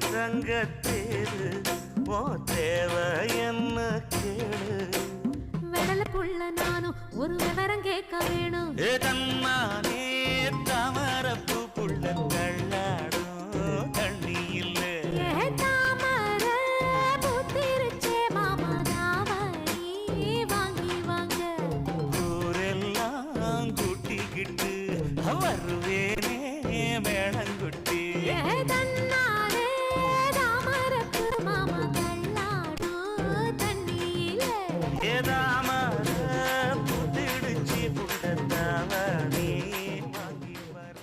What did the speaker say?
தங்கத்தேரு ஓ தேவை என்ன கேளு வெடல புள்ள நானும் ஒரு விவரம் கேட்க வேணும் தன்னானே தாமரப்பு புள்ள தள்ளாடும் தண்ணி இல்ல தாமர புத்திருச்சே மாமா தாவணி வாங்கி வாங்க ஊரெல்லாம் கூட்டிக்கிட்டு வருவே